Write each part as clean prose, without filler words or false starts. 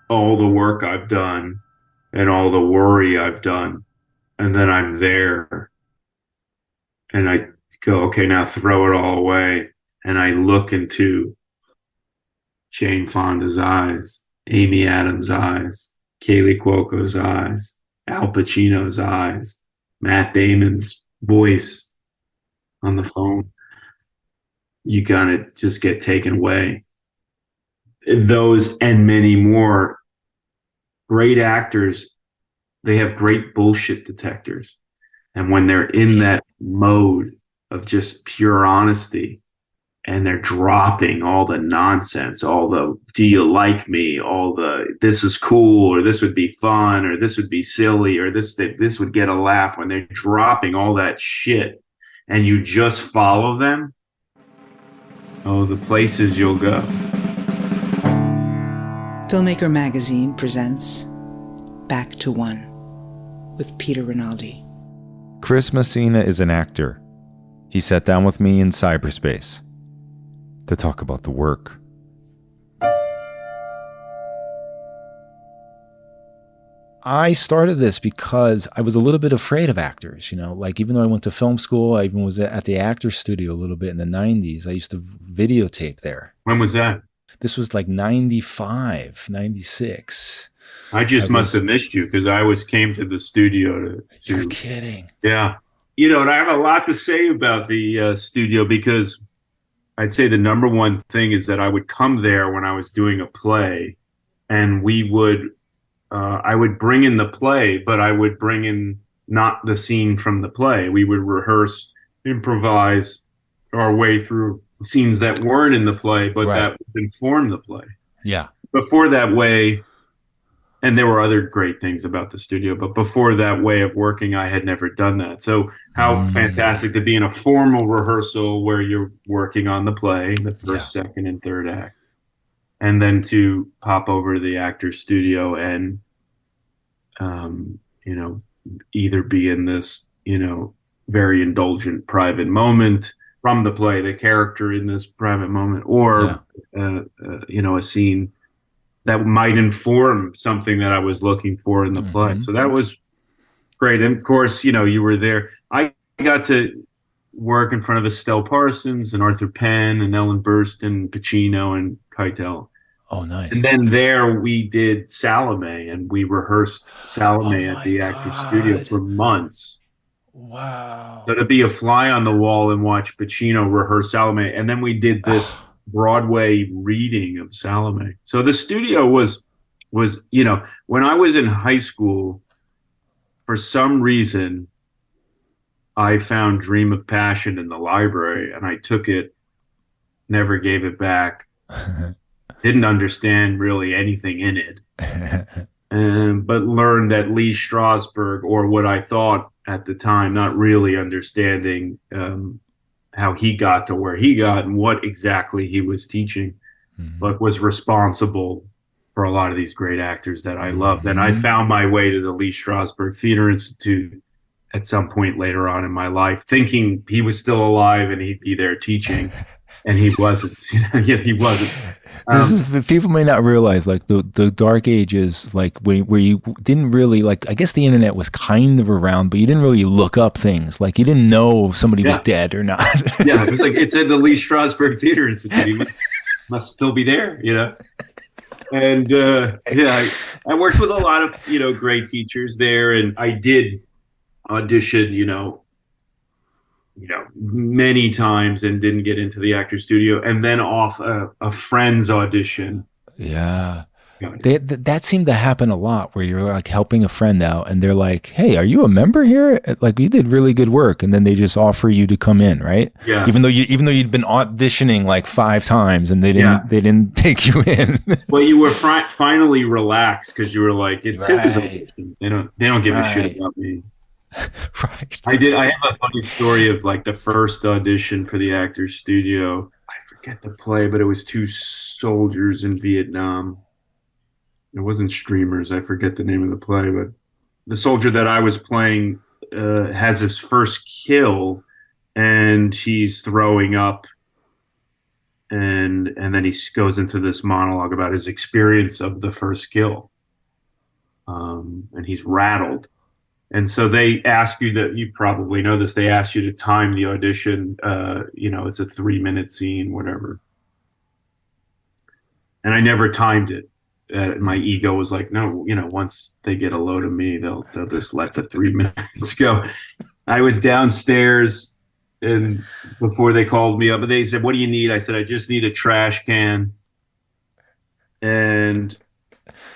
all the work I've done and all the worry I've done. And then I'm there and I go, okay, now throw it all away. And I look into Jane Fonda's eyes, Amy Adams' eyes, Kaley Cuoco's eyes, Al Pacino's eyes, Matt Damon's voice on the phone. You gotta just get taken away. Those and many more great actors, they have great bullshit detectors. And when they're in that mode of just pure honesty and they're dropping all the nonsense, all the do you like me, all the this is cool or this would be fun or this would be silly or this would get a laugh, when they're dropping all that shit and you just follow them, oh, the places you'll go. Filmmaker Magazine presents Back to One with Peter Rinaldi. Chris Messina is an actor. He sat down with me in cyberspace to talk about the work. I started this because I was a little bit afraid of actors, like even though I went to film school, I even was at the actor studio a little bit in the 90s. I used to videotape there. When was that? This was like 95, 96. I just must have missed you because I came to the studio to You're kidding. Yeah. And I have a lot to say about the studio because I'd say the number one thing is that I would come there when I was doing a play and I would bring in the play, but I would bring in not the scene from the play. We would rehearse, improvise our way through scenes that weren't in the play, but that would inform the play. Yeah. Before that way, and there were other great things about the studio, but before that way of working, I had never done that. So how fantastic to be in a formal rehearsal where you're working on the play, the first, second, and third act, and then to pop over to the actor's studio and, either be in this, very indulgent private moment from the play, the character in this private moment, or, a scene that might inform something that I was looking for in the play. So that was great. And of course, you were there. I got to work in front of Estelle Parsons and Arthur Penn and Ellen Burstyn, Pacino and Keitel. Oh, nice. And then there we did Salome, and we rehearsed Salome at the actor's studio for months. Wow. So to be a fly on the wall and watch Pacino rehearse Salome, and then we did this Broadway reading of Salome. So the studio was, when I was in high school, for some reason, I found Dream of Passion in the library and I took it, never gave it back, didn't understand really anything in it, but learned that Lee Strasberg, or what I thought at the time, not really understanding how he got to where he got and what exactly he was teaching, but was responsible for a lot of these great actors that I loved. And I found my way to the Lee Strasberg Theater Institute at some point later on in my life, thinking he was still alive and he'd be there teaching, and he wasn't. He wasn't. This is, people may not realize, like the dark ages, like where you didn't really, like, I guess the internet was kind of around, but you didn't really look up things. Like you didn't know if somebody was dead or not. Yeah, it was like it said the Lee Strasberg Theater Institute. He must still be there, And I worked with a lot of great teachers there, and I did audition, many times and didn't get into the actor studio, and then off a friend's audition. Yeah. That seemed to happen a lot, where you're like helping a friend out and they're like, hey, are you a member here? Like, you did really good work. And then they just offer you to come in, right? Yeah. Even though you'd been auditioning like 5 times and they didn't take you in. Well, you were finally relaxed because you were like, it's his audition. They don't give a shit about me. Right. I have a funny story of like the first audition for the actor's studio. I forget the play, but it was 2 soldiers in Vietnam. It wasn't Streamers. I forget the name of the play, but the soldier that I was playing has his first kill and he's throwing up and then he goes into this monologue about his experience of the first kill, and he's rattled. And so they ask you that, you probably know this, they ask you to time the audition. It's a 3-minute scene, whatever. And I never timed it. My ego was like, no, once they get a load of me, they'll just let the 3 minutes go. I was downstairs, and before they called me up, they said, "What do you need?" I said, "I just need a trash can." And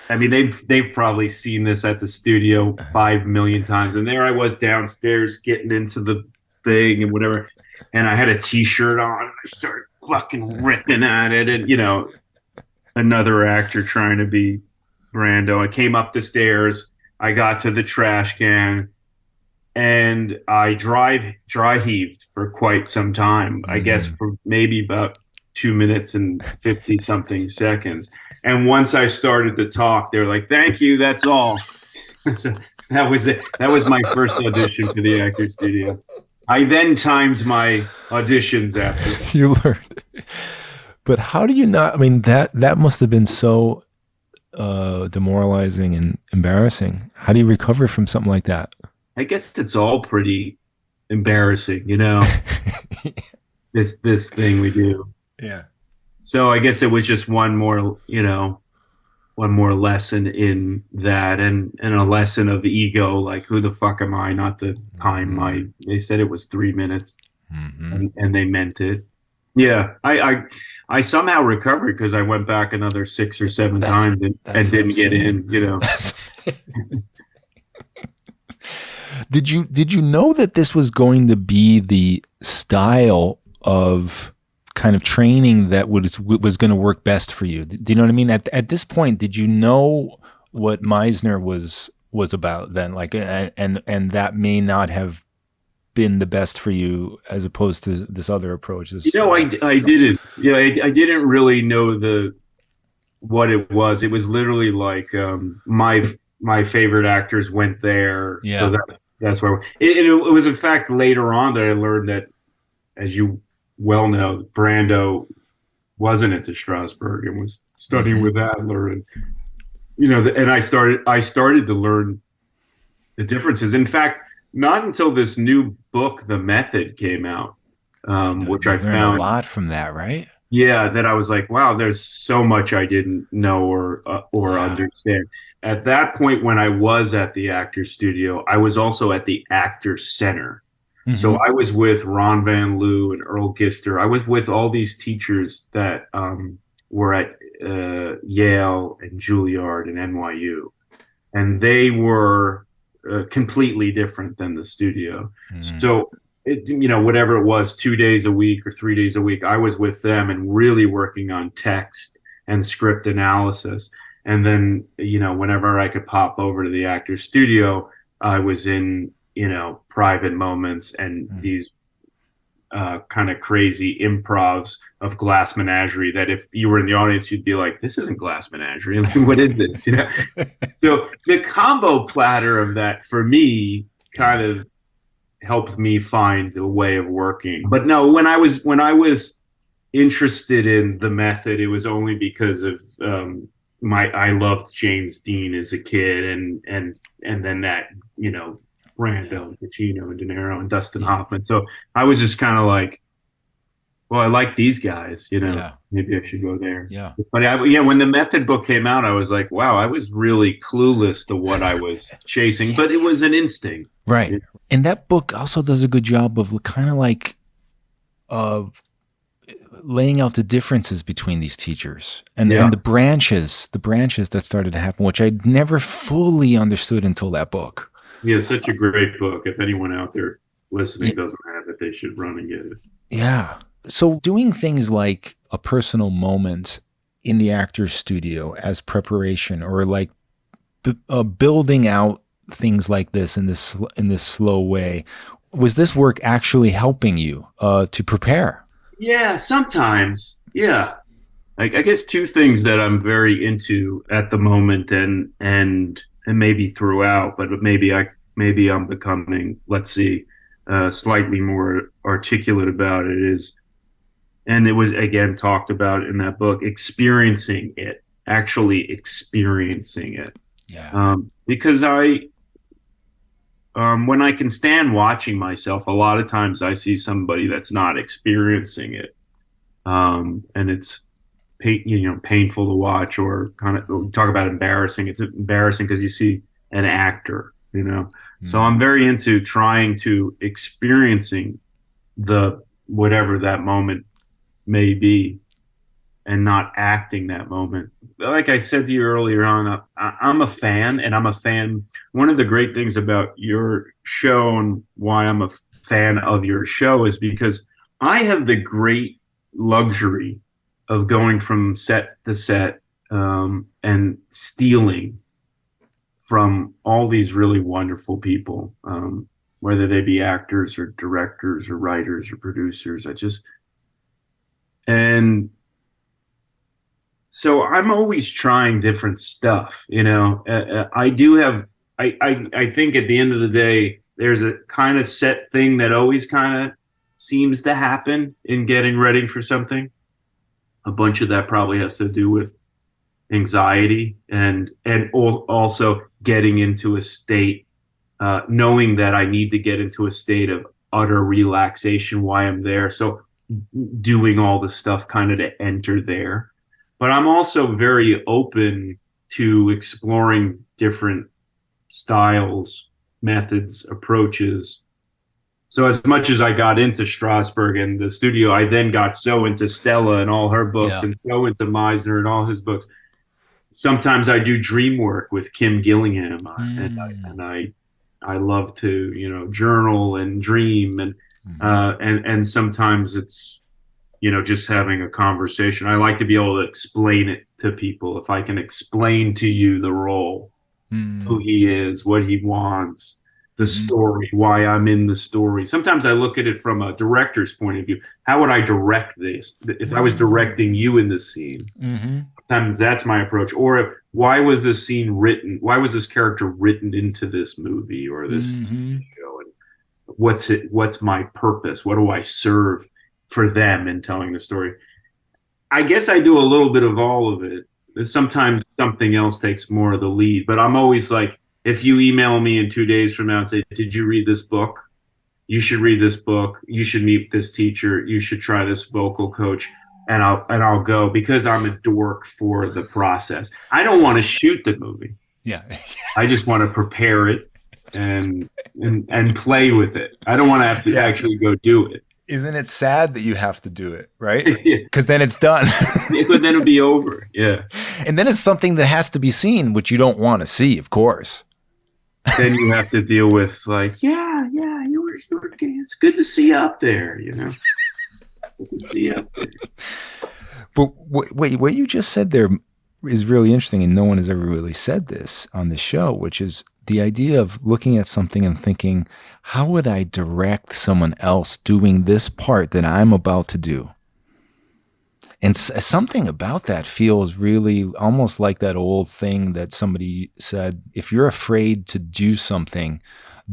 I mean, they've probably seen this at the studio 5 million times. And there I was downstairs getting into the thing and whatever, and I had a T-shirt on, and I started fucking ripping at it, and another actor trying to be Brando. I came up the stairs, I got to the trash can, and I dry heaved for quite some time. I guess for maybe about 2 minutes and 50 something seconds. And once I started to talk, they were like, "Thank you, that's all." So that was it. That was my first audition for the actor studio. I then timed my auditions after. You learned. But how do you not? I mean, that must have been so demoralizing and embarrassing. How do you recover from something like that? I guess it's all pretty embarrassing, this thing we do. Yeah. So I guess it was just one more lesson in that, and a lesson of ego, like, who the fuck am I not to time they said it was 3 minutes, and they meant it. Yeah, I somehow recovered because I went back another 6 or 7 times and didn't get in. Did you know that this was going to be the style of kind of training that was going to work best for you? Do you know what I mean? At this point, did you know what Meisner was about then? Like, and that may not have been the best for you as opposed to this other approach. I didn't. Yeah, I didn't really know what it was. It was literally like my favorite actors went there. Yeah. So that's where it was. In fact, later on that I learned that, as you well know, Brando wasn't into Strasberg and was studying with Adler, and and I started to learn the differences. In fact, not until this new book, The Method, came out, which I found a lot from that, right? Yeah, that I was like, wow, there's so much I didn't know or understand. At that point, when I was at the Actors Studio, I was also at the Actors Center. So I was with Ron Van Loo and Earl Gister. I was with all these teachers that were at Yale and Juilliard and NYU, and they were completely different than the studio. So whatever it was, 2 days a week or 3 days a week, I was with them and really working on text and script analysis. And then, whenever I could pop over to the Actors Studio, I was in, private moments and these kind of crazy improvs of Glass Menagerie that if you were in the audience, you'd be like, this isn't Glass Menagerie. What is this? So the combo platter of that, for me, kind of helped me find a way of working. But no, when I was interested in The Method, it was only because of I loved James Dean as a kid, and then that Brando, Pacino, and De Niro, and Dustin Hoffman. So I was just kind of like, well, I like these guys, maybe I should go there. Yeah. But when The Method book came out, I was like, wow, I was really clueless to what I was chasing, but it was an instinct. Right. And that book also does a good job of kind of like laying out the differences between these teachers and the branches that started to happen, which I'd never fully understood until that book. Yeah, such a great book. If anyone out there listening doesn't have it, they should run and get it. Yeah. So doing things like a personal moment in the Actors Studio as preparation, or like building out things like this in this slow way, was this work actually helping you to prepare? Yeah, sometimes. Yeah. Like, I guess two things that I'm very into at the moment, and maybe throughout, but maybe I'm becoming, let's see, slightly more articulate about it, is and it was again talked about in that book, experiencing it, actually experiencing it. Yeah. Because when I can stand watching myself, a lot of times I see somebody that's not experiencing it, and it's painful to watch, or kind of talk about embarrassing. It's embarrassing because you see an actor, you know. So I'm Mm. very into trying to experiencing the whatever that moment may be, and not acting that moment. Like I said to you earlier on, I'm a fan, and I'm a fan. One of the great things about your show and why I'm a fan of your show is because I have the great luxury of going from set to set, and stealing from all these really wonderful people, whether they be actors or directors or writers or producers. And so I'm always trying different stuff, you know. I do have, I think at the end of the day, there's a kind of set thing that always kind of seems to happen in getting ready for something. A bunch of that probably has to do with anxiety, and also getting into a state, knowing that I need to get into a state of utter relaxation while I'm there. So doing all the stuff kind of to enter there. But I'm also very open to exploring different styles, methods, approaches. So as much as I got into Strasberg and the studio, I then got so into Stella and all her books, Yeah. and so into Meisner and all his books. Sometimes I do dream work with Kim Gillingham, Mm. I love to, journal and dream, Mhm. and sometimes it's, just having a conversation. I like to be able to explain it to people. If I can explain to you the role, who Mm. he is, what he wants, the Mhm. story, why I'm in the story. Sometimes I look at it from a director's point of view. How would I direct this? If I was Mm. directing you in this scene, Mhm. sometimes that's my approach. Or why was this scene written? Why was this character written into this movie or this Mhm. show? And what's it? What's my purpose? What do I serve for them in telling the story? I guess I do a little bit of all of it. Sometimes something else takes more of the lead, but I'm always like, if you email me in 2 days from now and say, "Did you read this book? You should read this book. You should meet this teacher. You should try this vocal coach." And I'll go because I'm a dork for the process. I don't want to shoot the movie. Yeah. I just want to prepare it and and play with it. I don't want to have to Yeah. actually go do it. Isn't it sad that you have to do it, right? Yeah, Because then it's done. but then it'll be over. Yeah. And then it's something that has to be seen, which you don't want to see, of course. Then you have to deal with like, yeah, yeah, you were it's good to see you up there, Good to see you up there. But wait, what you just said there is really interesting, and no one has ever really said this on the show, which is the idea of looking at something and thinking, how would I direct someone else doing this part that I'm about to do? And something about that feels really almost like that old thing that somebody said, if you're afraid to do something,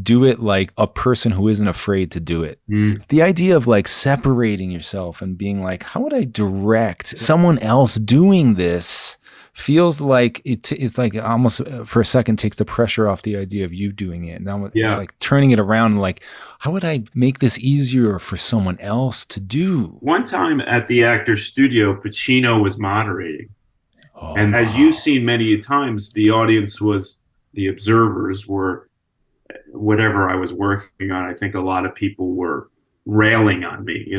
do it like a person who isn't afraid to do it. Mm. The idea of like separating yourself and being like, how would I direct someone else doing this feels like it's like almost for a second takes the pressure off the idea of you doing it. Now it's Yeah. like turning it around, like, how would I make this easier for someone else to do? One time at the Actors Studio, Pacino was moderating. Oh, And as you've wow. seen many times, the audience was, the observers were, whatever I was working on. I think a lot of people were railing on me,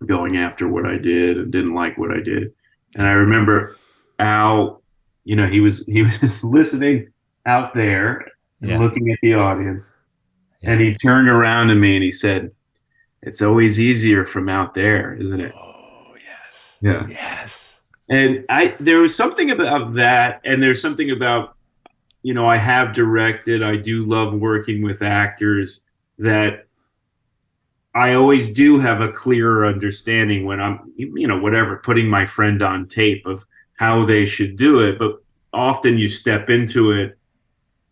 going after what I did and didn't like what I did. And I Yeah. remember Al, he was listening out there and Yeah. looking at the audience. And Yeah. he turned around to me and he said, "It's always easier from out there, isn't it?" Oh, yes. Yeah. Yes. And there was something about that, and there's something about, I have directed, I do love working with actors, that I always do have a clearer understanding when I'm, whatever, putting my friend on tape of how they should do it. But often you step into it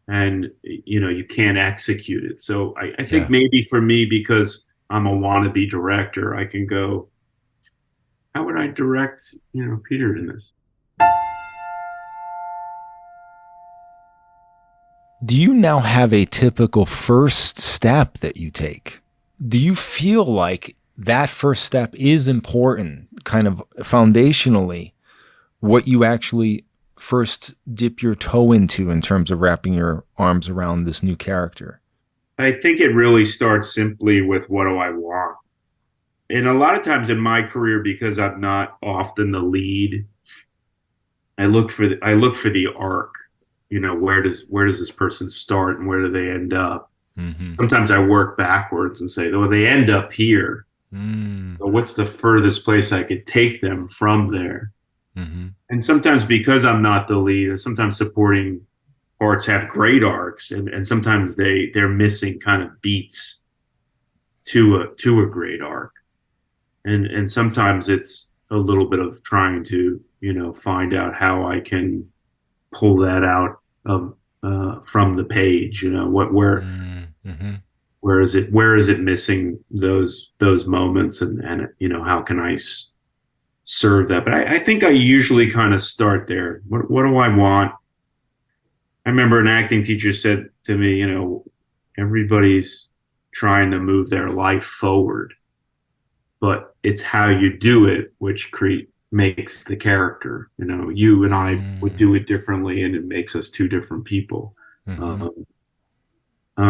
and, you can't execute it. So I think Yeah. maybe for me, because I'm a wannabe director, I can go, how would I direct, Peter in this? Do you now have a typical first step that you take? Do you feel like that first step is important, kind of foundationally, what you actually first dip your toe into in terms of wrapping your arms around this new character? I think it really starts simply with what do I want? And a lot of times in my career, because I'm not often the lead, I look for the arc. Where does this person start and where do they end up? Mm-hmm. Sometimes I work backwards and say, oh, they end up here. Mm-hmm. So what's the furthest place I could take them from there? Mm-hmm. And sometimes because I'm not the lead, and sometimes supporting parts have great arcs, and sometimes they're missing kind of beats to a great arc. And sometimes it's a little bit of trying to find out how I can pull that out of from the page. What Mm-hmm. where is it missing those moments, and how can I serve that? But I think I usually kind of start there. What do I want? I remember an acting teacher said to me, everybody's trying to move their life forward, but it's how you do it which makes the character. You and I would do it differently, and it makes us two different people. Mm-hmm.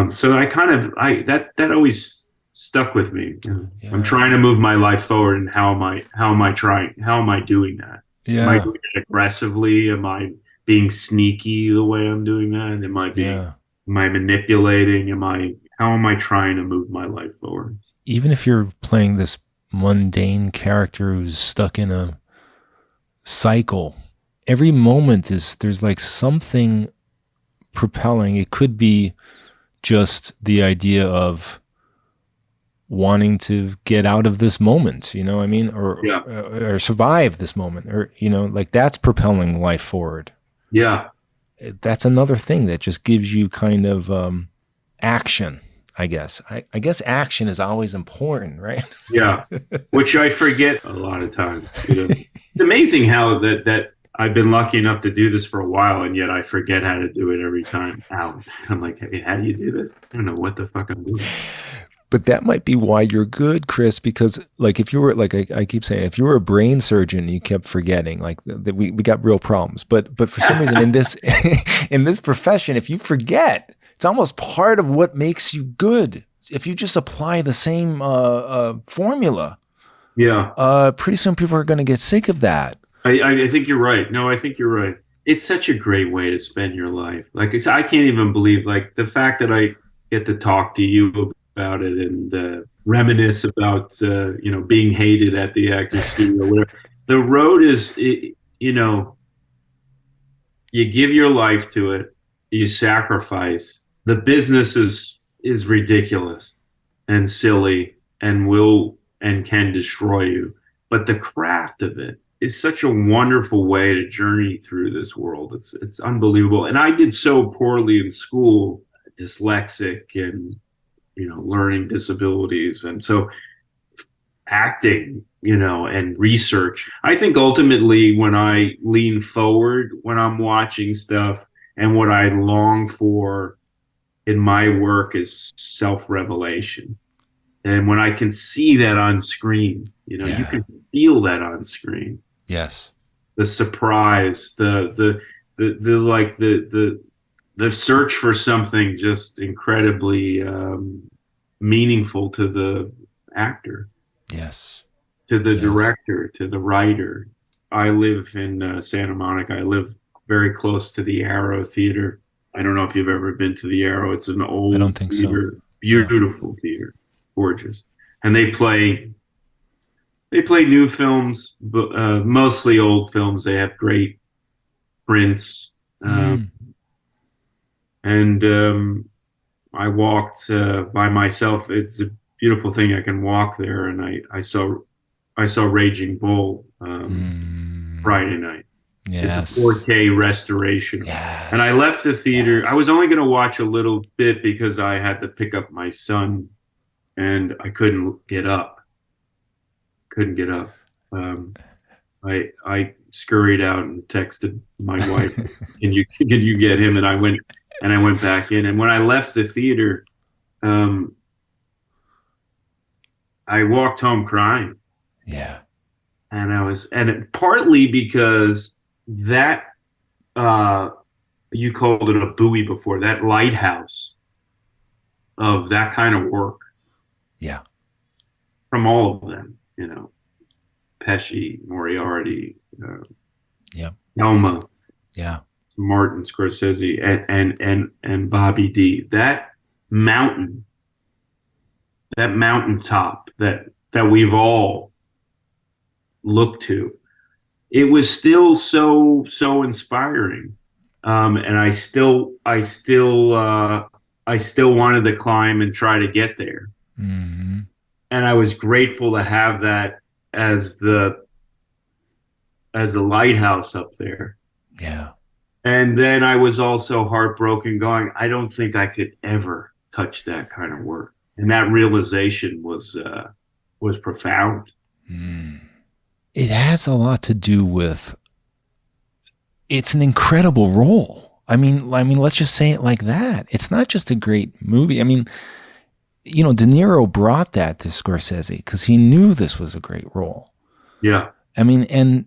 So that always stuck with me. I'm Yeah. trying to move my life forward, and how am I doing that? Am I Yeah. doing it aggressively? Am I being sneaky the way I'm doing that? Yeah. Am I manipulating? How am I trying to move my life forward? Even if you're playing this mundane character who's stuck in a cycle, every moment there's like something propelling. It could be just the idea of wanting to get out of this moment, I mean, Yeah. or survive this moment, or like that's propelling life forward. Yeah. That's another thing that just gives you kind of action. I guess. I guess action is always important, right? Yeah. Which I forget a lot of times. It's amazing how that I've been lucky enough to do this for a while, and yet I forget how to do it every time out. I'm like, hey, how do you do this? I don't know what the fuck I'm doing. But that might be why you're good, Chris, because like if you were like I keep saying, if you were a brain surgeon, you kept forgetting, like we got real problems. But for some reason in this in this profession, if you forget, it's almost part of what makes you good. If you just apply the same formula, Yeah. pretty soon people are going to get sick of that. I think you're right. No, I think you're right. It's such a great way to spend your life. Like I said, I can't even believe like the fact that I get to talk to you about it and reminisce about being hated at the actors studio. Whatever. The road is, you give your life to it, you sacrifice. The business is ridiculous and silly and will and can destroy you, but the craft of it is such a wonderful way to journey through this world. It's unbelievable. And I did so poorly in school, dyslexic and learning disabilities, and so acting, and research. I think ultimately when I lean forward, when I'm watching stuff, and what I long for in my work is self-revelation. And when I can see that on screen, you can feel that on screen. Yes. The surprise, the search for something just incredibly meaningful to the actor. Yes. To the director, to the writer. I live in Santa Monica. I live very close to the Arrow Theater. I don't know if you've ever been to the Arrow. It's an old I don't think theater, so. beautiful theater, gorgeous. And they play new films, but mostly old films. They have great prints. And I walked by myself. It's a beautiful thing. I can walk there, and I saw Raging Bull Friday night. Yes. It's a 4K restoration. Yes. And I left the theater. I was only going to watch a little bit because I had to pick up my son, and I couldn't get up. Um, I scurried out and texted my wife, can you get him? And I went back in. And when I left the theater, um, I walked home crying. Yeah. And partly because that, uh, you called it a buoy before, that lighthouse of that kind of work Yeah. from all of them, Pesci, Moriarty, Yeah. Elma, Yeah. Martin Scorsese, and Bobby D. Mountain, that mountaintop that we've all looked to, it was still so inspiring, and I still wanted to climb and try to get there, Mm-hmm. and I was grateful to have that as the lighthouse up there. Yeah. And then I was also heartbroken, going, I don't think I could ever touch that kind of work. And that realization was profound. Mm. It has a lot to do with, it's an incredible role. I mean, let's just say it like that. It's not just a great movie. I mean, De Niro brought that to Scorsese because he knew this was a great role. Yeah, I mean, and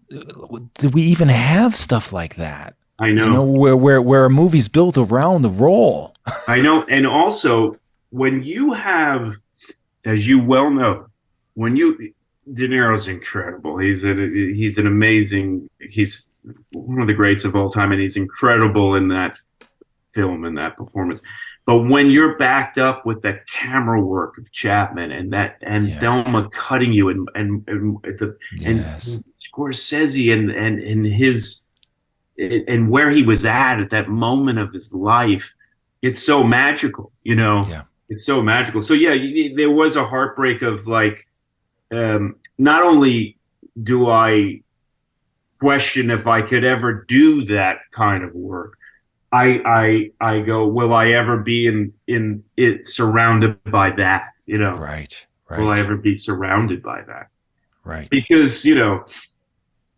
we even have stuff like that, I know. where a movie's built around the role. I know. And also, when you have, as you well know, when you, De Niro's incredible. He's an amazing, he's one of the greats of all time, and he's incredible in that film and that performance. But when you're backed up with the camera work of Chapman and Yeah. Thelma cutting you and Yes. Scorsese and his and where he was at that moment of his life, it's so magical, Yeah. It's so magical. So yeah, there was a heartbreak of like, not only do I question if I could ever do that kind of work, I go, will I ever be in it surrounded by that? Right. Will I Right. ever be surrounded by that? Right. Because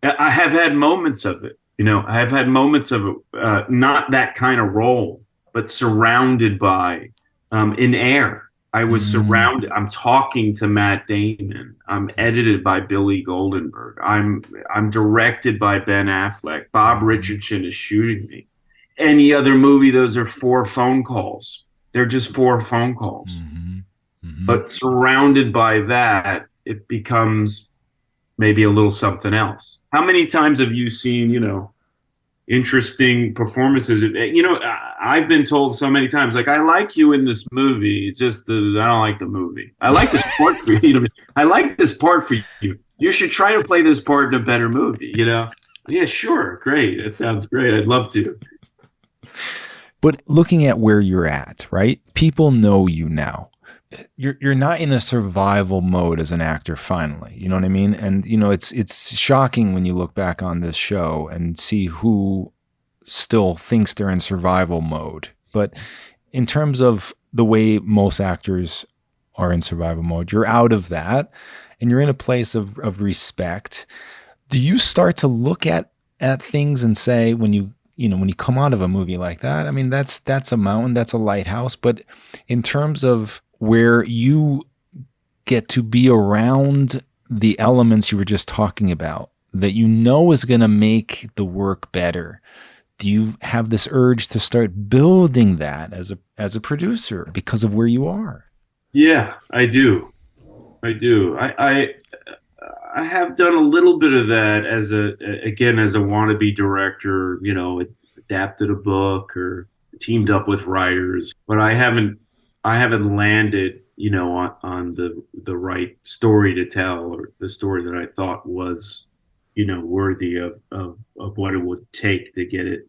I have had moments of it. I have had moments of it, not that kind of role, but surrounded by, in Air. I was Mm. surrounded. I'm talking to Matt Damon. I'm edited by Billy Goldenberg. I'm directed by Ben Affleck. Bob Mm-hmm. Richardson is shooting me. Any other movie, those are 4 phone calls. They're just 4 phone calls. Mm-hmm. Mm-hmm. But surrounded by that, it becomes maybe a little something else. How many times have you seen, interesting performances? I've been told so many times, like, I like you in this movie. It's just that I don't like the movie. I like this part for you. I like this part for you. You should try to play this part in a better movie. Yeah, sure, great. That sounds great. I'd love to. But looking at where you're at, right? People know you now. You're not in a survival mode as an actor finally. You know what I mean? And it's shocking when you look back on this show and see who still thinks they're in survival mode. But in terms of the way most actors are in survival mode, you're out of that and you're in a place of respect. Do you start to look at things and say, when you come out of a movie like that, I mean, that's a mountain, that's a lighthouse. But in terms of where you get to be around the elements you were just talking about that is going to make the work better, do you have this urge to start building that as a producer because of where you are? Yeah, I do. I do. I have done a little bit of that as a wannabe director, adapted a book or teamed up with writers, but I haven't landed, on the right story to tell, or the story that I thought was, worthy of what it would take to get it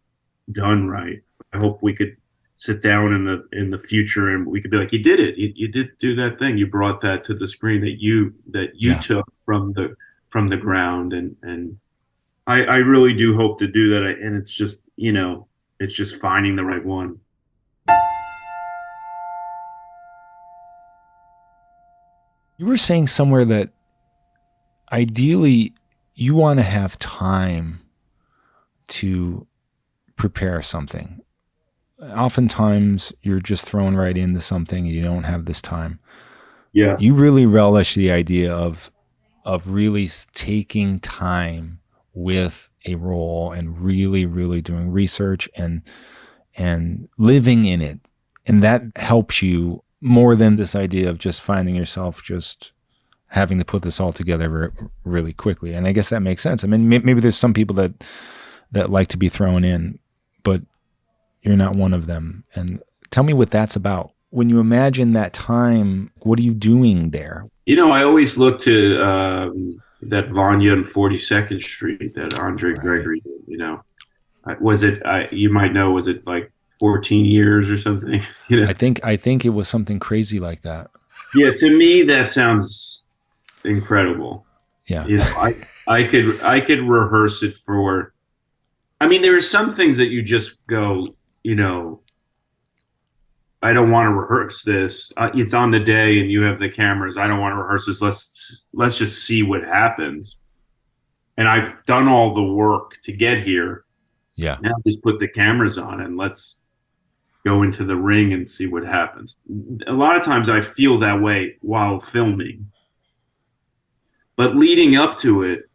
done right. I hope we could sit down in the future and we could be like, you did it. You did do that thing. You brought that to the screen that you Yeah. took from the ground, and I really do hope to do that. And it's just finding the right one. You were saying somewhere that ideally you want to have time to prepare something. Oftentimes you're just thrown right into something and you don't have this time. Yeah. You really relish the idea of really taking time with a role and really, really doing research and living in it. And that helps you more than this idea of just finding yourself just having to put this all together really quickly. And I guess that makes sense. I mean, maybe there's some people that like to be thrown in, but you're not one of them. And tell me what that's about. When you imagine that time, what are you doing there? I always look to that Vanya on 42nd Street that Andre Right. Gregory did. Was it, you might know, was it like 14 years or something? I think it was something crazy like that. Yeah, to me, that sounds incredible. Yeah. You know, I could rehearse it for, I mean, there are some things that you just go, I don't want to rehearse this. It's on the day and you have the cameras. I don't want to rehearse this. Let's just see what happens. And I've done all the work to get here. Yeah. Now just put the cameras on and let's go into the ring and see what happens. A lot of times I feel that way while filming. But leading up to it,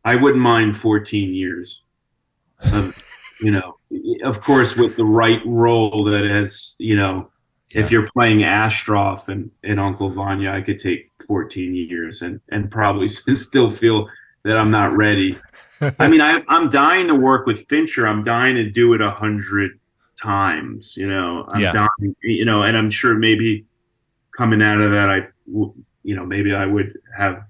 I wouldn't mind 14 years of, of course, with the right role that has, if you're playing Astroff and Uncle Vanya, I could take 14 years and probably still feel that I'm not ready. I mean, I'm dying to work with Fincher. I'm dying to do it 100 times, I'm dying, and I'm sure maybe coming out of that, maybe I would have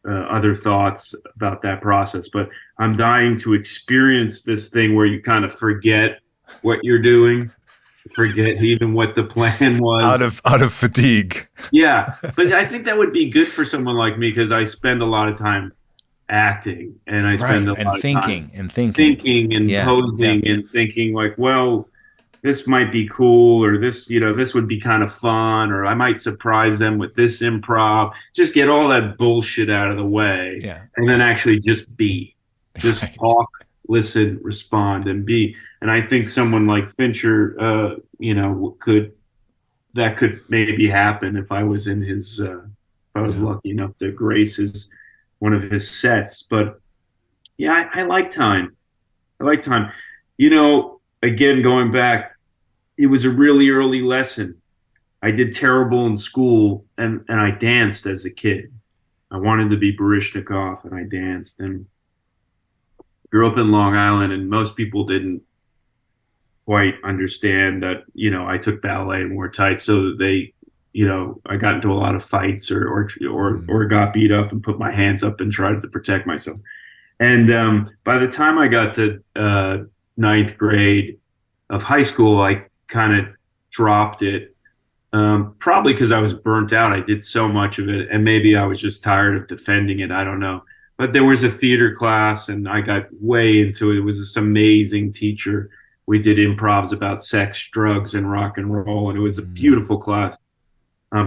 other thoughts about that process, but I'm dying to experience this thing where you kind of forget what you're doing, forget even what the plan was. Out of fatigue. Yeah, but I think that would be good for someone like me because I spend a lot of time acting and I spend a lot of time thinking and posing and thinking like, well, this might be cool, or this would be kind of fun, or I might surprise them with this improv. Just get all that bullshit out of the way, and then actually just be, talk, listen, respond, and be. And I think someone like Fincher, that could maybe happen if I was in his, if I was lucky enough to grace one of his sets. But yeah, I like time. I like time. Again, going back, it was a really early lesson. I did terrible in school, and I danced as a kid. I wanted to be Baryshnikov, and I danced. And grew up in Long Island, and most people didn't quite understand that, I took ballet and wore tights, so that they, I got into a lot of fights or got beat up and put my hands up and tried to protect myself. And by the time I got to ninth grade of high school, I kind of dropped it, probably because I was burnt out. I did so much of it, and maybe I was just tired of defending it. I don't know. But there was a theater class, and I got way into it. It was this amazing teacher. We did improvs about sex, drugs, and rock and roll, and it was a beautiful class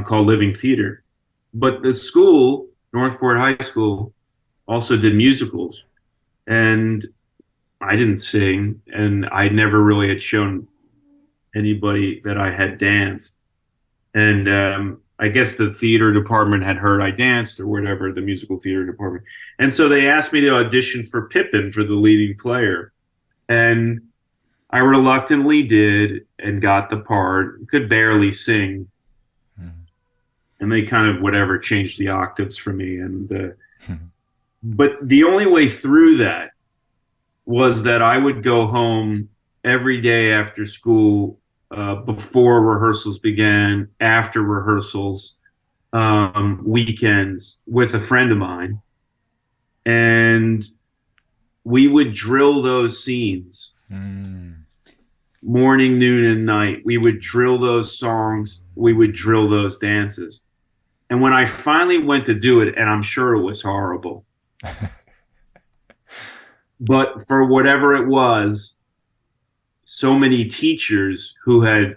called Living Theater. But the school, Northport High School, also did musicals, and I didn't sing, and I never really had shown anybody that I had danced. And I guess the theater department had heard I danced or whatever, the musical theater department. And so they asked me to audition for Pippin, for the leading player. And I reluctantly did and got the part, could barely sing. And they kind of, whatever, changed the octaves for me. And but the only way through that was that I would go home every day after school, before rehearsals began, after rehearsals, weekends, with a friend of mine. And we would drill those scenes morning, noon, and night. We would drill those songs. We would drill those dances. And when I finally went to do it, and I'm sure it was horrible, but for whatever it was, so many teachers who had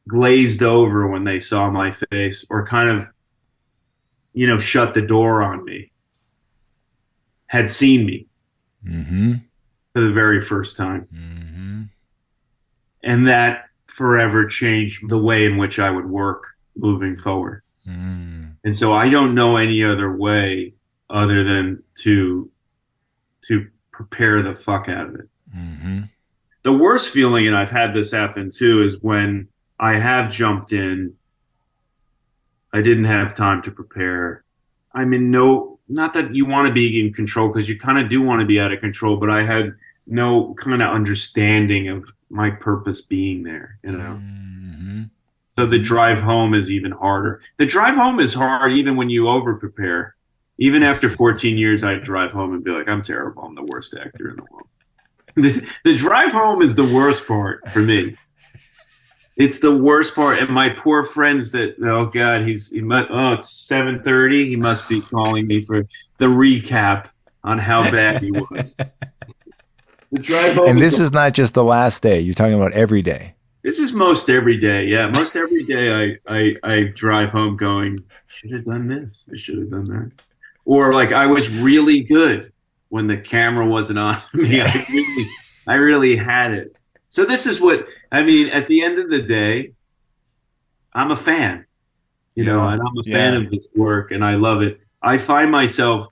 glazed over when they saw my face, or kind of, shut the door on me, had seen me Mm-hmm. for the very first time. Mm-hmm. And that forever changed the way in which I would work moving forward. Mm. And so I don't know any other way other than to prepare the fuck out of it. Mm-hmm. The worst feeling, and I've had this happen too, is when I have jumped in, I didn't have time to prepare. I'm in no, not that you want to be in control because you kind of do want to be out of control, but I had no kind of understanding of my purpose being there, you know? Mm-hmm. So the drive home is even harder. The drive home is hard even when you over prepare. Even after 14 years, I'd drive home and be like, I'm terrible. I'm the worst actor in the world. The drive home is the worst part for me. It's the worst part. And my poor friends that, oh God, it's 7:30. He must be calling me for the recap on how bad he was. The drive home And is this is not just the last day. You're talking about every day. This is most every day. Yeah, most every day I drive home going, should have done this. I should have done that. Or like I was really good when the camera wasn't on me. I really had it. So this is what I mean. At the end of the day, I'm a fan, you know, and I'm a fan of this work, and I love it. I find myself,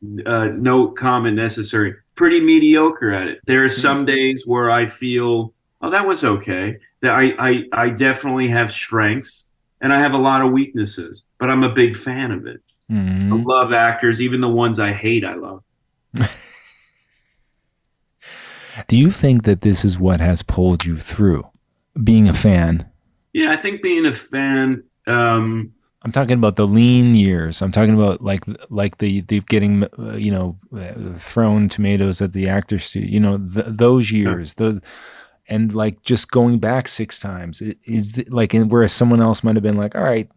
no comment necessary, pretty mediocre at it. There are some days where I feel, oh, that was okay. That I definitely have strengths, and I have a lot of weaknesses, but I'm a big fan of it. Mm-hmm. I love actors, even the ones I hate, I love. Do you think that this is what has pulled you through being a fan? Yeah, I think being a fan. I'm talking about the lean years. I'm talking about like the getting thrown tomatoes at the actors studio. You know, those years. And like just going back 6 times like whereas someone else might have been like, all right,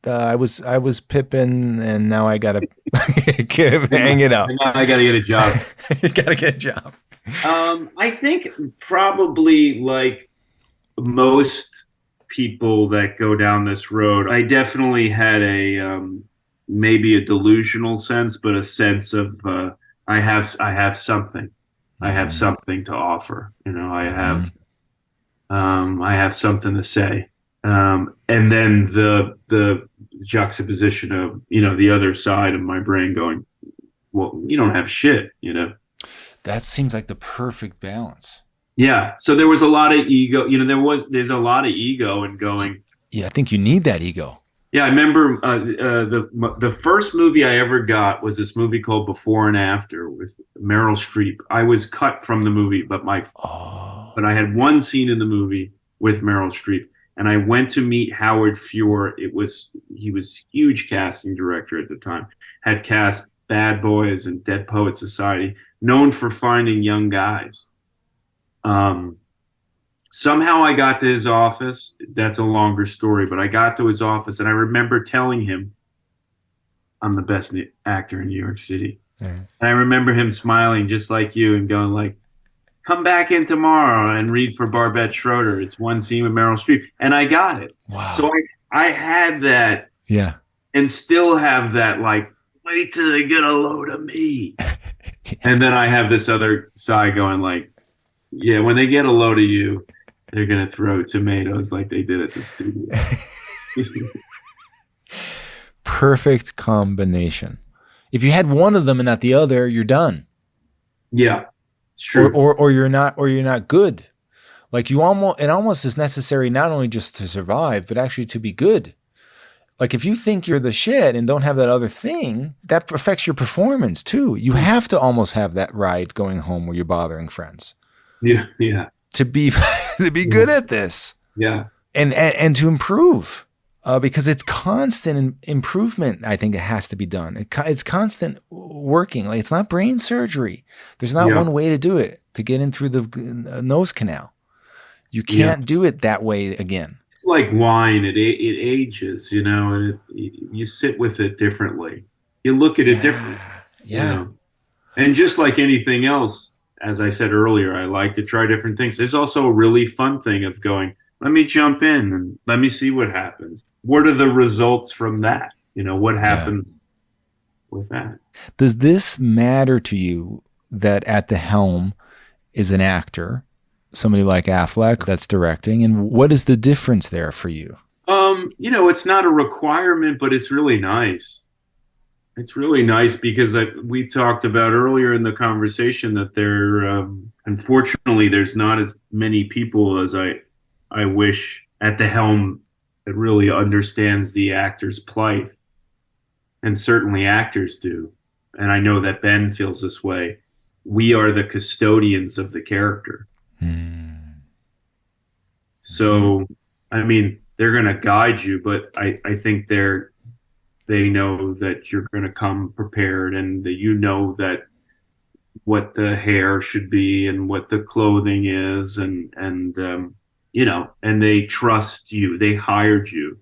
I was Pippin, and now I gotta hang it up. And now I gotta get a job. You gotta get a job. I think probably like most people that go down this road, I definitely had a maybe a delusional sense, but a sense of I have something. I have something to offer. You know, I have something to say. And then the juxtaposition of, you know, the other side of my brain going, well, you don't have shit, you know. That seems like the perfect balance. Yeah. So there was a lot of ego, you know, there's a lot of ego in going. Yeah, I think you need that ego. Yeah, I remember the first movie I ever got was this movie called Before and After with Meryl Streep. I was cut from the movie, but I had one scene in the movie with Meryl Streep, and I went to meet Howard Fuhr. He was huge casting director at the time. Had cast Bad Boys and Dead Poet Society, known for finding young guys. Somehow I got to his office. That's a longer story, but I got to his office, and I remember telling him, I'm the best actor in New York City. And I remember him smiling just like you and going like, come back in tomorrow and read for Barbette Schroeder. It's one scene with Meryl Streep. And I got it. Wow. So I had that. Yeah. And still have that, like, wait till they get a load of me. And then I have this other side going like, yeah, when they get a load of you, they're going to throw tomatoes like they did at the studio. Perfect combination. If you had one of them and not the other, you're done. Yeah, it's true. Or you're not good. Like it almost is necessary not only just to survive, but actually to be good. Like if you think you're the shit and don't have that other thing, that affects your performance too. You have to almost have that ride going home where you're bothering friends. Yeah. To be good at this. Yeah. And to improve. Because it's constant improvement. I think it has to be done. It's constant working. Like it's not brain surgery. There's not one way to do it, to get in through the nose canal. You can't do it that way again. It's like wine. It ages, you know, and you sit with it differently. You look at it differently. Yeah. You know? And just like anything else, as I said earlier, I like to try different things. There's also a really fun thing of going, let me jump in and let me see what happens. What are the results from that? You know, what happens with that. Does this matter to you that at the helm is an actor, somebody like Affleck that's directing? And what is the difference there for you? It's not a requirement, but it's really nice. It's really nice because we talked about earlier in the conversation that unfortunately, there's not as many people as I wish at the helm that really understands the actor's plight, and certainly actors do. And I know that Ben feels this way. We are the custodians of the character. Mm. So, I mean, they're going to guide you, but I think they know that you're going to come prepared and that you know that what the hair should be and what the clothing is and they trust you. They hired you.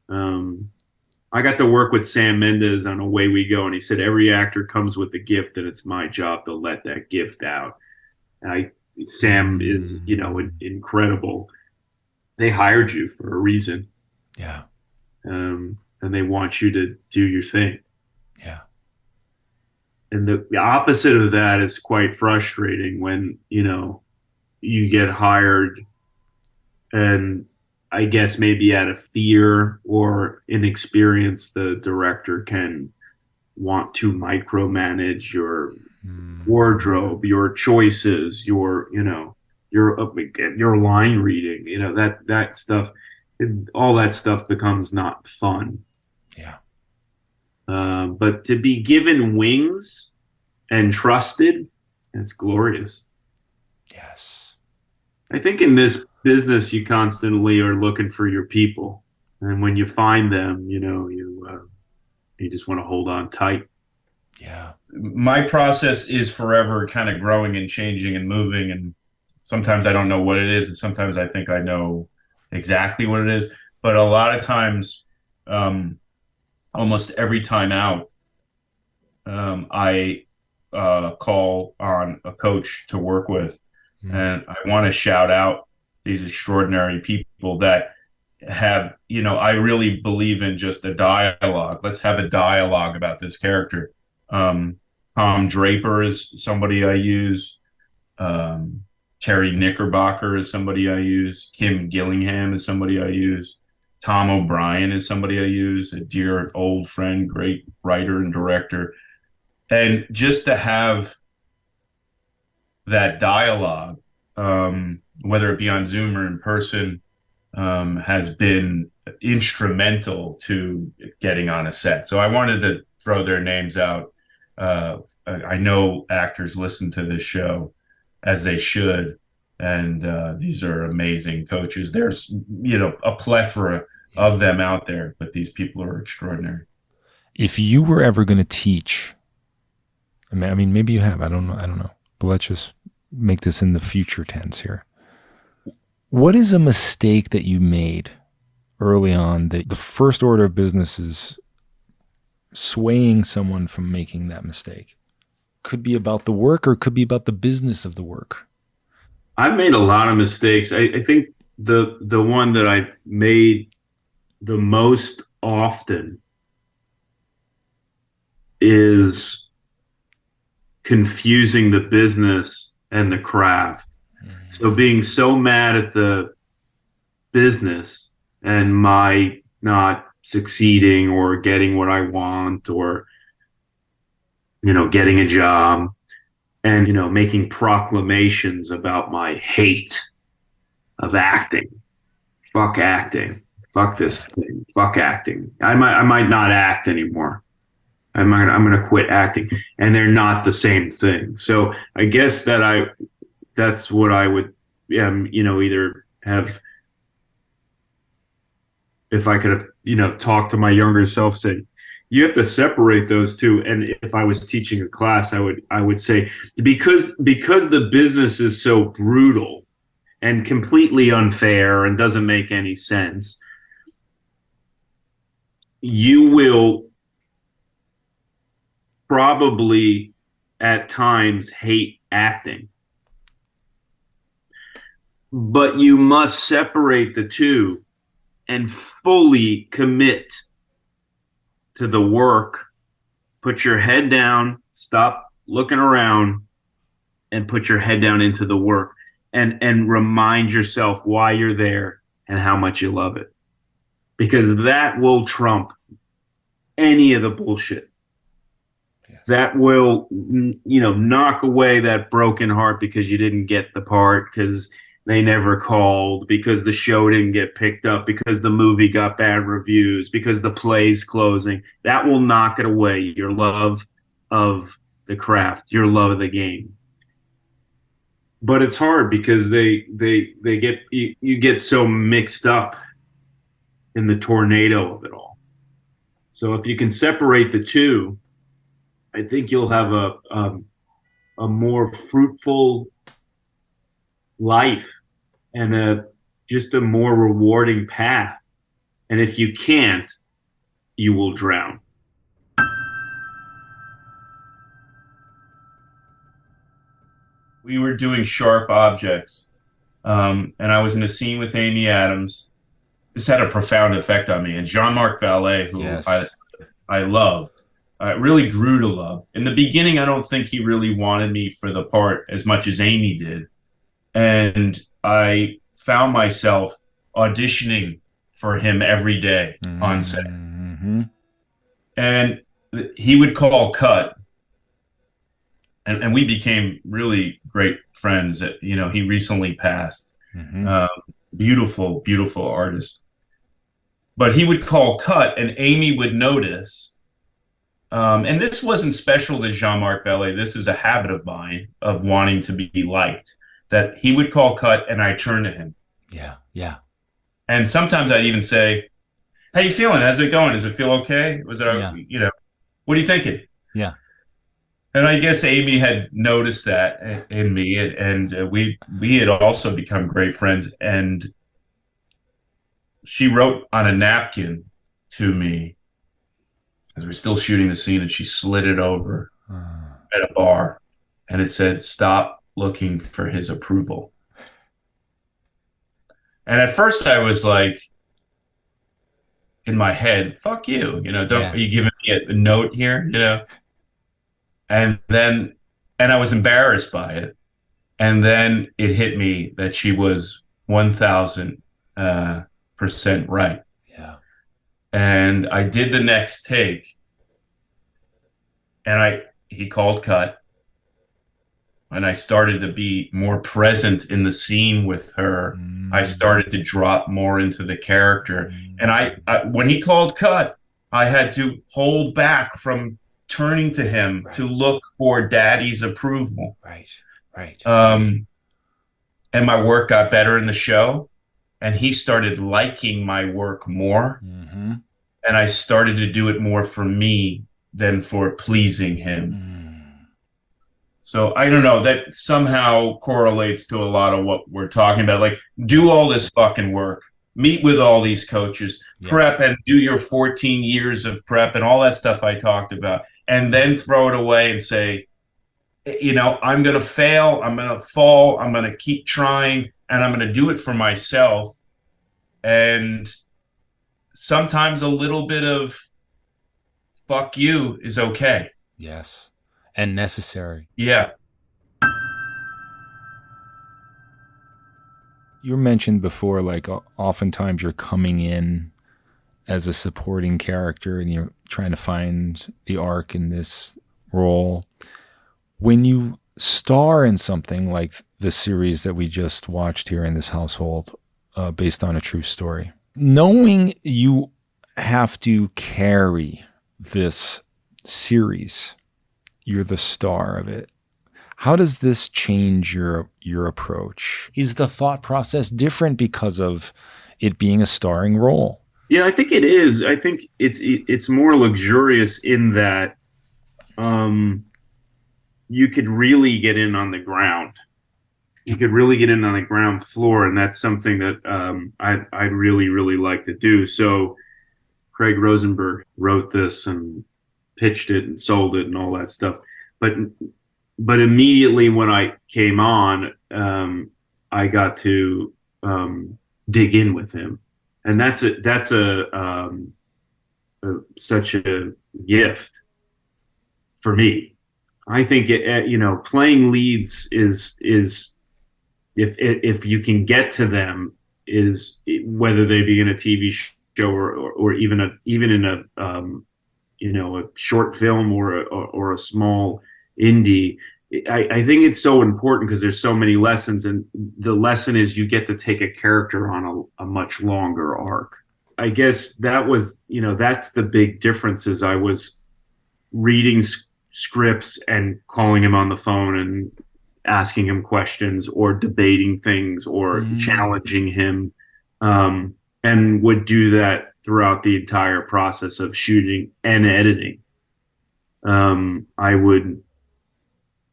I got to work with Sam Mendes on Away We Go, and he said every actor comes with a gift, and it's my job to let that gift out. Sam is, incredible. They hired you for a reason. Yeah. And they want you to do your thing. Yeah. And the opposite of that is quite frustrating when, you get hired and I guess maybe out of fear or inexperience, the director can want to micromanage your wardrobe, your choices, your line reading, that stuff, all that stuff becomes not fun. Yeah. But to be given wings and trusted, it's glorious. Yes. I think in this business, you constantly are looking for your people, and when you find them, you just want to hold on tight. Yeah. My process is forever kind of growing and changing and moving, and sometimes I don't know what it is, and sometimes I think I know exactly what it is. But a lot of times, almost every time out, I call on a coach to work with. And I want to shout out these extraordinary people that have, I really believe in just a dialogue. Let's have a dialogue about this character. Tom Draper is somebody I use. Terry Knickerbocker is somebody I use. Kim Gillingham is somebody I use. Tom O'Brien is somebody I use, a dear old friend, great writer and director. And just to have that dialogue, whether it be on Zoom or in person, has been instrumental to getting on a set. So I wanted to throw their names out. I know actors listen to this show, as they should, and these are amazing coaches. There's, a plethora of them out there, but these people are extraordinary. If you were ever going to teach, I mean, maybe you have, I don't know, but let's just make this in the future tense here. What is a mistake that you made early on that the first order of business is swaying someone from making that mistake? Could be about the work or could be about the business of the work. I've made a lot of mistakes. I think the one that I've made the most often is confusing the business and the craft. So being so mad at the business and my not succeeding or getting what I want or, getting a job and, making proclamations about my hate of acting. Fuck acting. Fuck this thing. Fuck acting. I might not act anymore. I'm going to quit acting. And they're not the same thing. So I guess that's what I would, either have, if I could have, talked to my younger self, say, you have to separate those two. And if I was teaching a class, I would say, because the business is so brutal and completely unfair and doesn't make any sense, you will probably at times hate acting. But you must separate the two and fully commit to the work, put your head down, stop looking around, and put your head down into the work, and remind yourself why you're there and how much you love it, because that will trump any of the bullshit. Yes. That will, knock away that broken heart because you didn't get the part, because they never called, because the show didn't get picked up, because the movie got bad reviews, because the play's closing. That will knock it away. Your love of the craft, your love of the game. But it's hard because they get you get so mixed up in the tornado of it all. So if you can separate the two, I think you'll have a more fruitful life and just a more rewarding path. And if you can't, you will drown. We were doing Sharp Objects, and I was in a scene with Amy Adams. This had a profound effect on me. And Jean-Marc Vallée, who Yes. I loved, really grew to love. In the beginning, I don't think he really wanted me for the part as much as Amy did. And I found myself auditioning for him every day on set. Mm-hmm. And he would call cut. And we became really great friends. He recently passed. Mm-hmm. Beautiful, beautiful artist. But he would call cut, and Amy would notice. And this wasn't special to Jean-Marc Vallée. This is a habit of mine of wanting to be liked. That he would call cut, and I turn to him. Yeah, yeah. And sometimes I'd even say, "How you feeling? How's it going? Does it feel okay? Was it, what are you thinking?" Yeah. And I guess Amy had noticed that in me, and we had also become great friends. And she wrote on a napkin to me as we're still shooting the scene, and she slid it over at a bar, and it said, "Stop looking for his approval." And at first I was like, in my head, "Fuck you, are you giving me a note here, And I was embarrassed by it. And then it hit me that she was 1,000% right. Yeah. And I did the next take, and he called cut, and I started to be more present in the scene with her. I started to drop more into the character. And I when he called cut, I had to hold back from turning to him to look for daddy's approval. Right. And my work got better in the show, and he started liking my work more. Mm-hmm. And I started to do it more for me than for pleasing him. So I don't know, that somehow correlates to a lot of what we're talking about. Like, do all this fucking work, meet with all these coaches, prep and do your 14 years of prep and all that stuff I talked about, and then throw it away and say, I'm going to fail, I'm going to fall, I'm going to keep trying, and I'm going to do it for myself. And sometimes a little bit of fuck you is okay. Yes. And necessary. Yeah. You mentioned before, like, oftentimes you're coming in as a supporting character and you're trying to find the arc in this role. When you star in something like the series that we just watched here in this household, based on a true story, knowing you have to carry this series, you're the star of it. How does this change your approach? Is the thought process different because of it being a starring role? Yeah, I think it is. I think it's more luxurious in that you could really get in on the ground. You could really get in on the ground floor, and that's something that I'd really, really like to do. So Craig Rosenberg wrote this and pitched it and sold it and all that stuff. But immediately when I came on, I got to dig in with him, and that's such a gift for me. I think playing leads is if you can get to them, is whether they be in a TV show or even in a short film or a small indie. I think it's so important because there's so many lessons, and the lesson is you get to take a character on a much longer arc. I guess that's the big difference. Is I was reading scripts and calling him on the phone and asking him questions or debating things or challenging him, and would do that throughout the entire process of shooting and editing.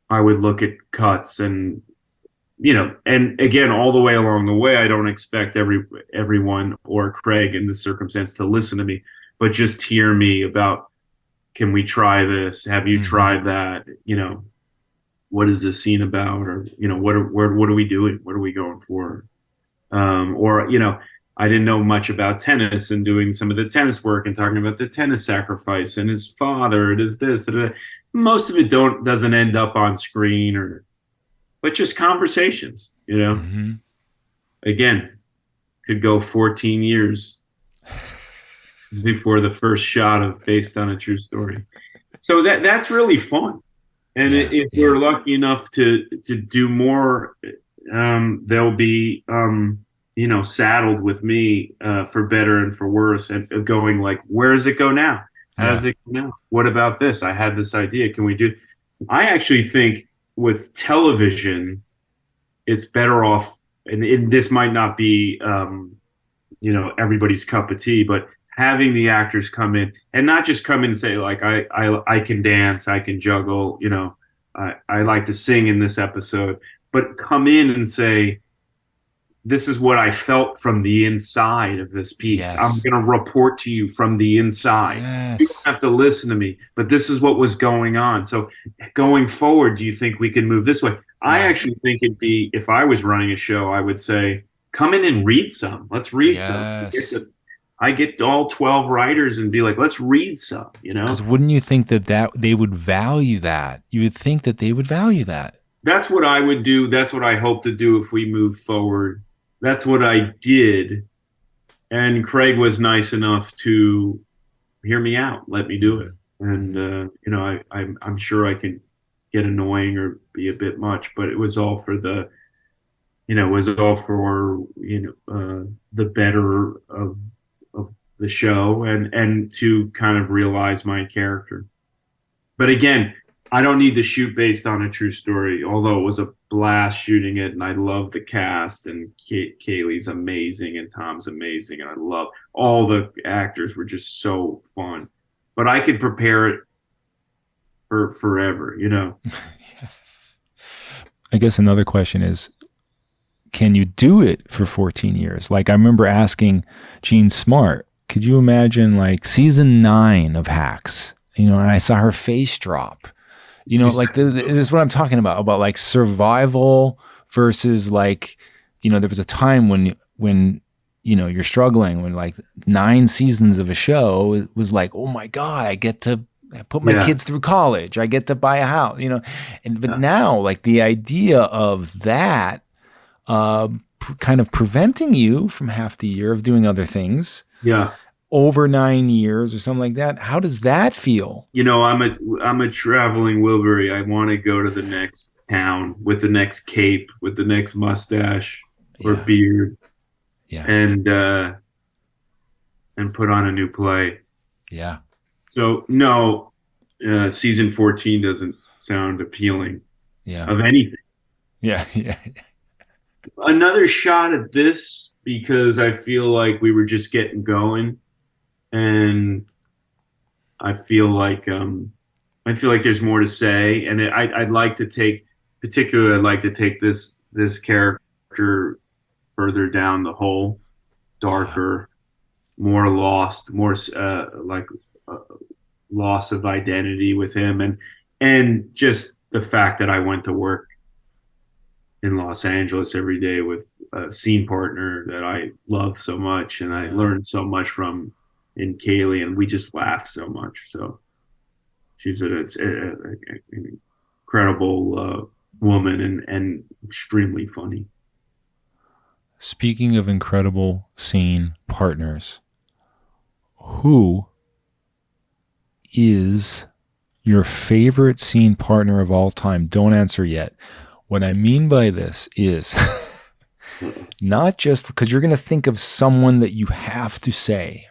I would look at cuts and and again, all the way along the way, I don't expect everyone or Craig in this circumstance to listen to me, but just hear me about, can we try this? Have you tried that? What is this scene about? Or, what are we doing? What are we going for? Or, I didn't know much about tennis, and doing some of the tennis work and talking about the tennis sacrifice and his father, it is this, most of it doesn't end up on screen, but just conversations, again, could go 14 years before the first shot of Based on a True Story. So that's really fun. And if we're lucky enough to do more, they'll be, saddled with me, for better and for worse, and going like, where does it go now? How does it go now? What about this? I had this idea. Can we do? I actually think with television, it's better off, and this might not be, everybody's cup of tea, but having the actors come in and not just come in and say like, I can dance, I can juggle, I like to sing in this episode, but come in and say, this is what I felt from the inside of this piece. Yes. I'm going to report to you from the inside. Yes. You don't have to listen to me, but this is what was going on. So going forward, do you think we can move this way? I actually think if I was running a show, I would say, come in and read some. Let's read some. I get all 12 writers and be like, let's read some, Because wouldn't you think that they would value that? You would think that they would value that. That's what I would do. That's what I hope to do if we move forward. That's what I did. And Craig was nice enough to hear me out, let me do it. And, I'm sure I can get annoying or be a bit much, but it was all for the better of the show and to kind of realize my character. But again, I don't need to shoot Based on a True Story, although it was a blast shooting it, and I love the cast, and Kaley's amazing, and Tom's amazing, and I love all the actors were just so fun. But I could prepare it for forever, I guess another question is, can you do it for 14 years? Like, I remember asking Jean Smart, could you imagine like season 9 of Hacks, and I saw her face drop. Like this is what I'm talking about like survival versus like, there was a time when you're struggling, when like 9 seasons of a show, it was like, oh my God, I get to put my kids through college. I get to buy a house, but now like the idea of that, kind of preventing you from half the year of doing other things. Yeah. Over 9 years or something like that. How does that feel? I'm a traveling Wilbury. I want to go to the next town with the next cape, with the next mustache or beard, and put on a new play. Yeah. So no, season 14 doesn't sound appealing. Yeah. Of anything. Yeah. Another shot at this, because I feel like we were just getting going. And I feel like there's more to say, and I'd like to take this character further down the hole, darker, more lost, more loss of identity with him, and just the fact that I went to work in Los Angeles every day with a scene partner that I love so much, and I learned so much from. In Kaley, and we just laughed so much. So She's an incredible woman and extremely funny. Speaking of incredible scene partners, who is your favorite scene partner of all time? Don't answer yet. What I mean by this is not just because you're going to think of someone that you have to say.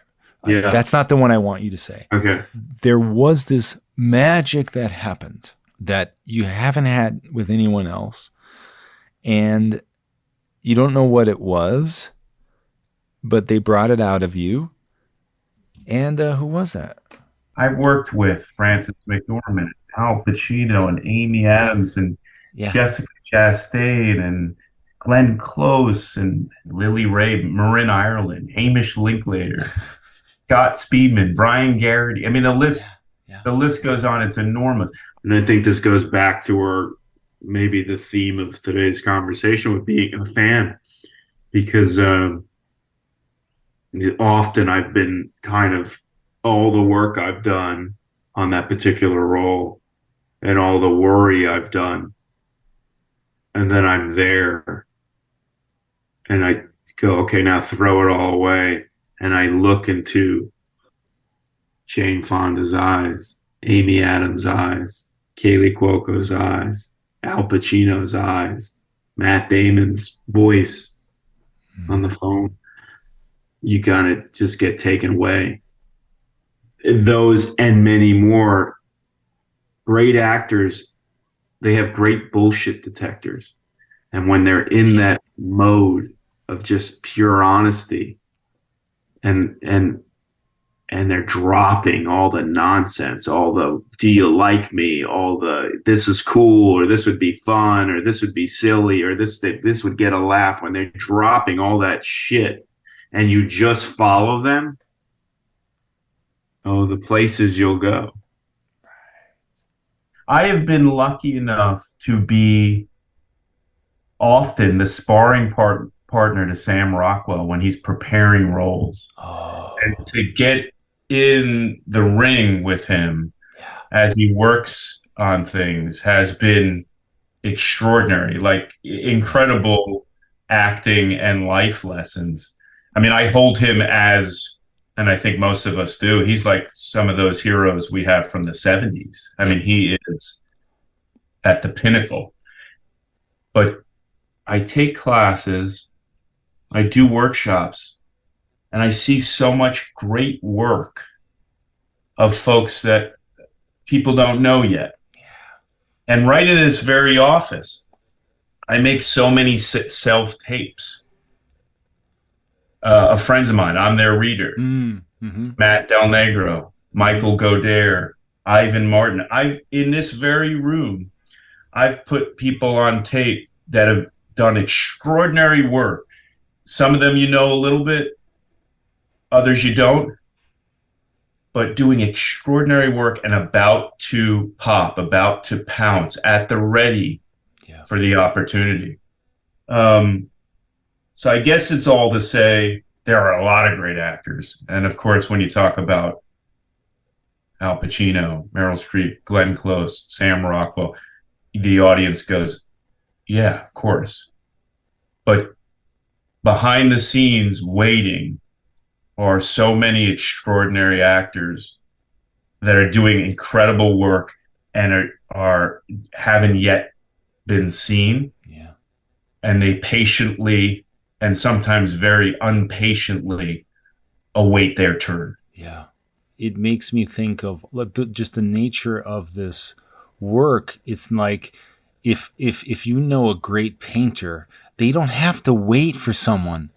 Yeah. That's not the one I want you to say. Okay. There was this magic that happened that you haven't had with anyone else. And you don't know what it was, but they brought it out of you. And who was that? I've worked with Frances McDormand, Al Pacino, and Amy Adams, and Jessica Chastain, and Glenn Close, and Lily Ray, Marin Ireland, Hamish Linklater, Scott Speedman, Brian Garrity. I mean, the list goes on. It's enormous. And I think this goes back to maybe the theme of today's conversation with being a fan, because often I've been kind of all the work I've done on that particular role and all the worry I've done. And then I'm there and I go, okay, now throw it all away. And I look into Jane Fonda's eyes, Amy Adams' eyes, Kaley Cuoco's eyes, Al Pacino's eyes, Matt Damon's voice on the phone. You gotta just get taken away. Those and many more great actors, they have great bullshit detectors. And when they're in that mode of just pure honesty and they're dropping all the nonsense, all the do you like me, all the this is cool, or this would be fun, or this would be silly, or this would get a laugh, when they're dropping all that shit and you just follow them, oh, the places you'll go. I have been lucky enough to be often the sparring partner to Sam Rockwell when he's preparing roles. And to get in the ring with him as he works on things has been extraordinary, like incredible acting and life lessons. I mean, I hold him as, and I think most of us do, he's like some of those heroes we have from the 70s. I mean, he is at the pinnacle. But I take classes, I do workshops, and I see so much great work of folks that people don't know yet. And right in this very office, I make so many self-tapes of friends of mine. I'm their reader. Matt Del Negro, Michael Godert, Ivan Martin. In this very room, I've put people on tape that have done extraordinary work. Some of them you know a little bit, others you don't, but doing extraordinary work and about to pop, about to pounce at the ready for the opportunity. So I guess it's all to say there are a lot of great actors. And of course, when you talk about Al Pacino, Meryl Streep, Glenn Close, Sam Rockwell, the audience goes, yeah, of course. But behind the scenes waiting are so many extraordinary actors that are doing incredible work and are haven't yet been seen. And they patiently and sometimes very impatiently await their turn. It makes me think of just the nature of this work. It's like if you know a great painter, they don't have to wait for someone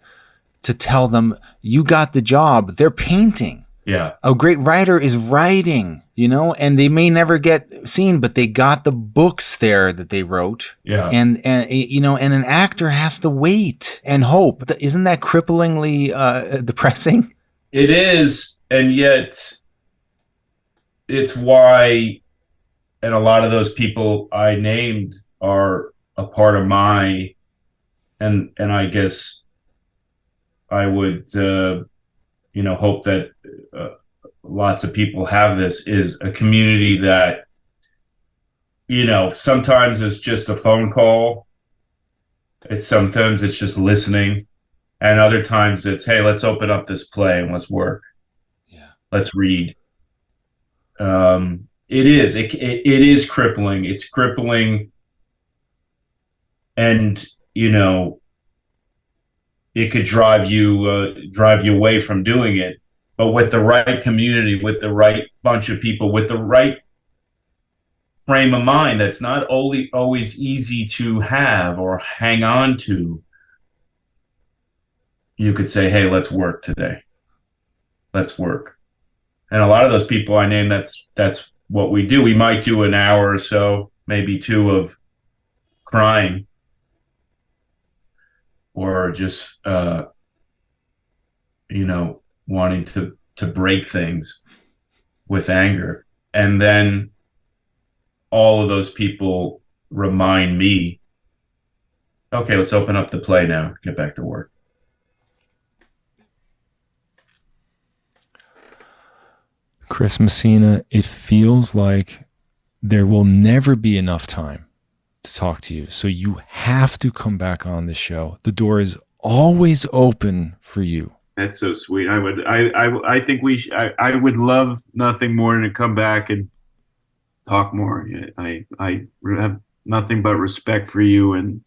to tell them you got the job. They're painting. A great writer is writing, and they may never get seen, but they got the books there that they wrote. And an actor has to wait and hope. Isn't that cripplingly depressing? It is, and yet it's why, and a lot of those people I named are a part of my, and I guess I would, hope that lots of people have this, is a community that, sometimes it's just a phone call. Sometimes it's just listening. And other times it's, hey, let's open up this play and let's work. Yeah. Let's read. It is crippling. It's crippling. And, it could drive you away from doing it. But with the right community, with the right bunch of people, with the right frame of mind, that's not always easy to have or hang on to, you could say, hey, let's work today. Let's work. And a lot of those people I name, that's what we do. We might do an hour or so, maybe 2 of crying, or just wanting to break things with anger. And then all of those people remind me, okay, let's open up the play now, get back to work. Chris Messina, it feels like there will never be enough time to talk to you. So you have to come back on the show. The door is always open for you. That's so sweet. I think I would love nothing more than to come back and talk more. I have nothing but respect for you, and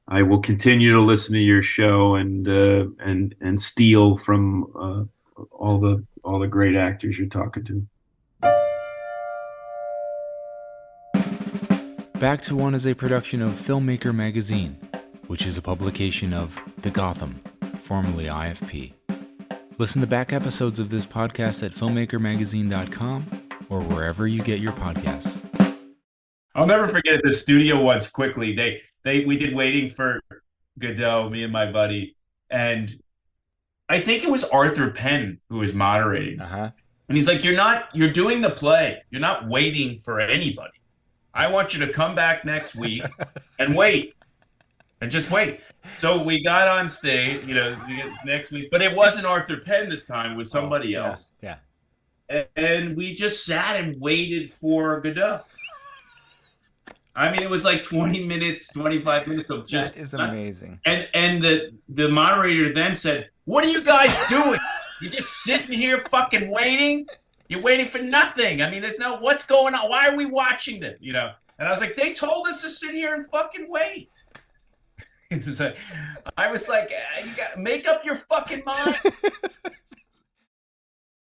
I will continue to listen to your show and steal from all the great actors you're talking to. Back to One is a production of Filmmaker Magazine, which is a publication of The Gotham, formerly IFP. Listen to back episodes of this podcast at filmmakermagazine.com or wherever you get your podcasts. I'll never forget the studio once. Quickly, we did Waiting for Godot, me and my buddy, and I think it was Arthur Penn who was moderating. Uh-huh. And he's like, you're doing the play. You're not waiting for anybody. I want you to come back next week and wait. And just wait. So we got on stage, next week, but it wasn't Arthur Penn this time. It was somebody else. Yeah. And we just sat and waited for Godot. I mean, it was like 20 minutes, 25 minutes of just. That is amazing. And the moderator then said, "What are you guys doing? You're just sitting here fucking waiting? You're waiting for nothing. I mean, what's going on? Why are we watching this? And I was like, they told us to sit here and fucking wait. I was like, you got to make up your fucking mind.